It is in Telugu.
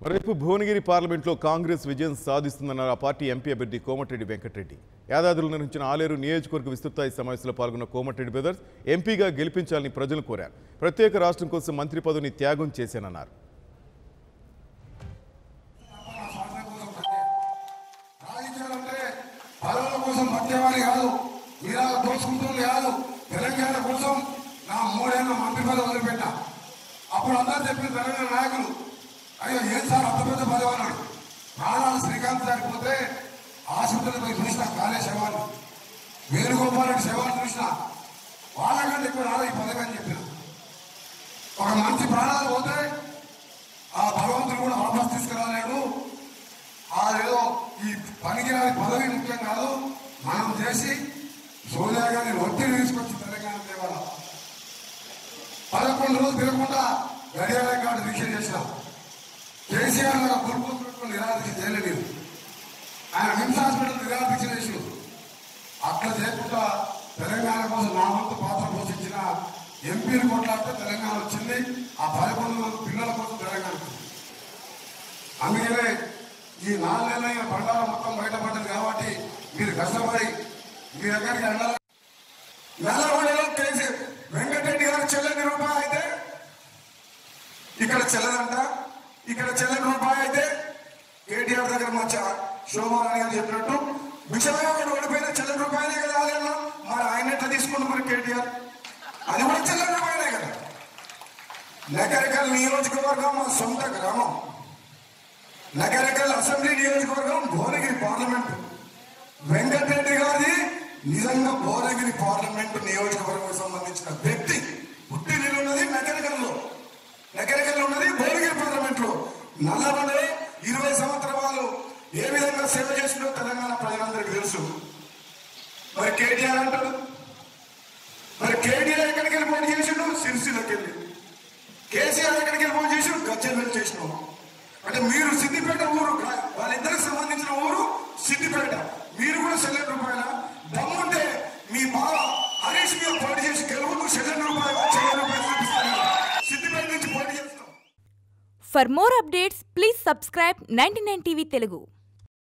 మరోవైపు భువనగిరి పార్లమెంట్లో కాంగ్రెస్ విజయం సాధిస్తుందన్నారు ఆ పార్టీ ఎంపీ అభ్యర్థి కోమటిరెడ్డి వెంకటరెడ్డి. యాదాద్రిలో నిర్వహించిన ఆలేరు నియోజకవర్గ విస్తృతస్థాయి సమావేశంలో పాల్గొన్న కోమటిరెడ్డి బ్రదర్స్ ఎంపీగా గెలిపించాలని ప్రజలను కోరారు. ప్రత్యేక రాష్ట్రం కోసం మంత్రి పదవిని త్యాగం చేశానన్నారు. అప్పుడు అందరూ చెప్పిన తెలంగాణ నాయకులు అయ్యో ఏం సార్ అంత పెద్ద పదవి అన్నాడు. ప్రాణాలు శ్రీకాంత్ సరిపోతే ఆసుపత్రికి పోయి చూసిన కాలే శవాన్ని, వేణుగోపాల్ రెడ్డి శవాన్ని చూసిన వాళ్ళకంటే ఎక్కువ రాదు ఈ పదవి అని చెప్పిన. ఒక మంచి ప్రాణాలు పోతే ఆ భగవంతుడు కూడా వాపస్ తీసుకురాలేడు. ఏదో ఈ పనికిరాని పదవి ముఖ్యం కాదు, మనం చేసి సోనియా గాంధీ ఒత్తిడి తీసుకొచ్చి తెలంగాణ దేవాల 11 రోజులు తిరగకుండా గడియార కార్డు దీక్ష చేసినాం. కేసీఆర్ లాగా గురుపోతున్నట్టు నిరాదీక్ష చేయలేదు. ఆయన నిమ్స్ హాస్పిటల్ నిరాదీక్ష చేసి అట్లా చేయకుండా తెలంగాణ కోసం నా వంతు పాత్ర పోషించిన ఎంపీలు కొట్లాడితే తెలంగాణ వచ్చింది. ఆ 11 మంది పిల్లల కోసం తెలంగాణ వచ్చింది. అందుకనే ఈ 4 నెలలైన బండారం మొత్తం బయటపడ్డది కాబట్టి మీరు కష్టపడి మీ దగ్గరికి వెళ్ళాలి. నల్లగొండలో వెంకటరెడ్డి గారు చెల్లని రూపాయి అయితే ఇక్కడ చెల్లదంట, ఇక్కడ చెల్లని రూపాయి అయితే కేటీఆర్ దగ్గర మంచి శోభారాణి గారు చెప్పినట్టు విషయంగా ఓడిపోయిన చెల్లని రూపాయలే కదా ఆలయంలో. మరి ఆయన ఎట్లా తీసుకుంటాం మరి కేటీఆర్? అది కూడా చెల్లని రూపాయలే కదా. నగరికల్ నియోజకవర్గం మా సొంత గ్రామం. నగరికల్ అసెంబ్లీ నియోజకవర్గం భువనగిరి పార్లమెంట్. వెంకటరెడ్డి గారిది నిజంగా భువనగిరి పార్లమెంట్ నియోజకవర్గం సంబంధించిన వ్యక్తి. పుట్టి నీళ్ళు ఉన్నది నగరికల్లో ఉన్నది భువనగిరి పార్లమెంట్ లో. నల్లగొండలో 20 సంవత్సరాలు ఏ విధంగా సేవ చేసిందో తెలంగాణ ప్రజలందరికీ తెలుసు. మరి కేటీఆర్ అంటాడు, మరి కేటీఆర్ ఎక్కడికి వెళ్ళి పోటీ చేసిండు? సిరిసిల్లకి వెళ్ళి. కేసీఆర్ ఎక్కడికి వెళ్ళి పోటీ చేసిండు? గజ్జెలు చేసినాం. అంటే మీరు సిద్దిపేట ఊరు, వాళ్ళిద్దరికి సంబంధించిన ఊరు సిద్దిపేట. మీరు కూడా చెల్లె రూపాయల దమ్ముంటే మీ బావ హరీష్ మీద పోటీ చేసి గెలుపు చెల్లె రూపాయలు సిద్దిపేట నుంచి పోటీ చేస్తాం. For more updates, please subscribe 99 TV Telugu.